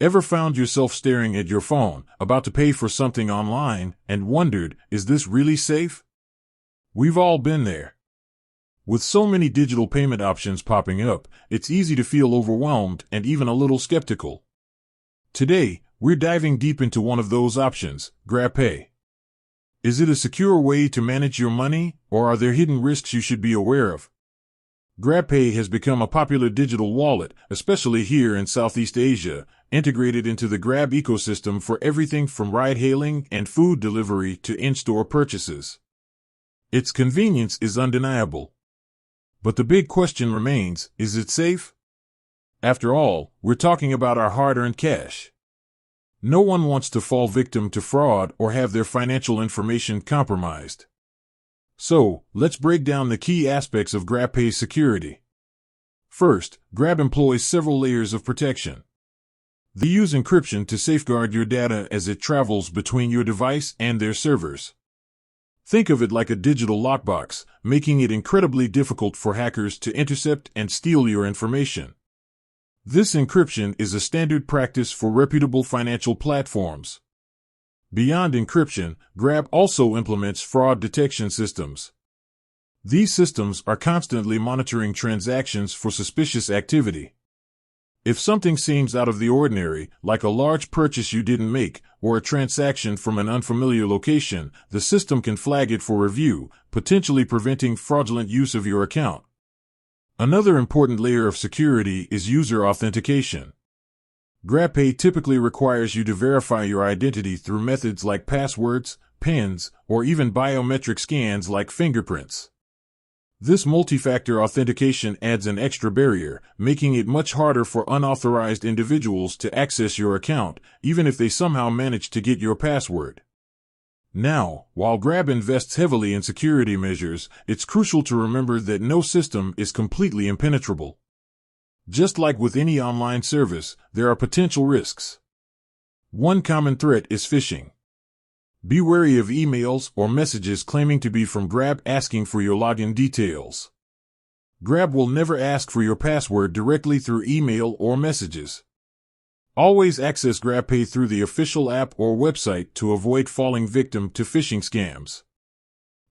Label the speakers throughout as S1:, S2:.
S1: Ever found yourself staring at your phone, about to pay for something online, and wondered, is this really safe? We've all been there. With so many digital payment options popping up, it's easy to feel overwhelmed and even a little skeptical. Today, we're diving deep into one of those options, GrabPay. Is it a secure way to manage your money, or are there hidden risks you should be aware of? GrabPay has become a popular digital wallet, especially here in Southeast Asia, integrated into the Grab ecosystem for everything from ride-hailing and food delivery to in-store purchases. Its convenience is undeniable. But the big question remains, is it safe? After all, we're talking about our hard-earned cash. No one wants to fall victim to fraud or have their financial information compromised. So, let's break down the key aspects of GrabPay's security. First, Grab employs several layers of protection. They use encryption to safeguard your data as it travels between your device and their servers. Think of it like a digital lockbox, making it incredibly difficult for hackers to intercept and steal your information. This encryption is a standard practice for reputable financial platforms. Beyond encryption, Grab also implements fraud detection systems. These systems are constantly monitoring transactions for suspicious activity. If something seems out of the ordinary, like a large purchase you didn't make, or a transaction from an unfamiliar location, the system can flag it for review, potentially preventing fraudulent use of your account. Another important layer of security is user authentication. GrabPay typically requires you to verify your identity through methods like passwords, PINs, or even biometric scans like fingerprints. This multi-factor authentication adds an extra barrier, making it much harder for unauthorized individuals to access your account, even if they somehow manage to get your password. Now, while Grab invests heavily in security measures, it's crucial to remember that no system is completely impenetrable. Just like with any online service, there are potential risks. One common threat is phishing. Be wary of emails or messages claiming to be from Grab asking for your login details. Grab will never ask for your password directly through email or messages. Always access GrabPay through the official app or website to avoid falling victim to phishing scams.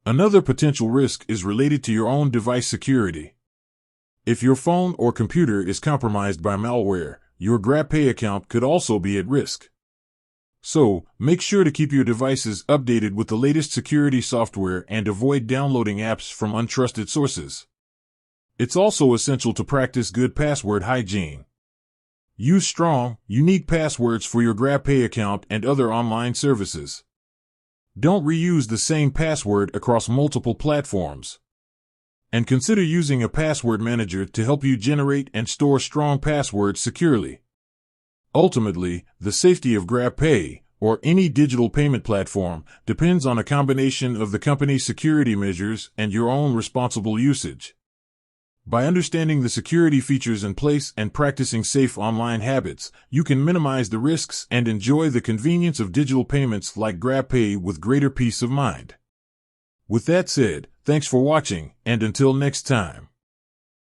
S1: Another potential risk is related to your own device security. If your phone or computer is compromised by malware, your GrabPay account could also be at risk. So, make sure to keep your devices updated with the latest security software and avoid downloading apps from untrusted sources. It's also essential to practice good password hygiene. Use strong, unique passwords for your GrabPay account and other online services. Don't reuse the same password across multiple platforms. And consider using a password manager to help you generate and store strong passwords securely. Ultimately, the safety of GrabPay, or any digital payment platform, depends on a combination of the company's security measures and your own responsible usage. By understanding the security features in place and practicing safe online habits, you can minimize the risks and enjoy the convenience of digital payments like GrabPay with greater peace of mind. With that said, thanks for watching, and until next time.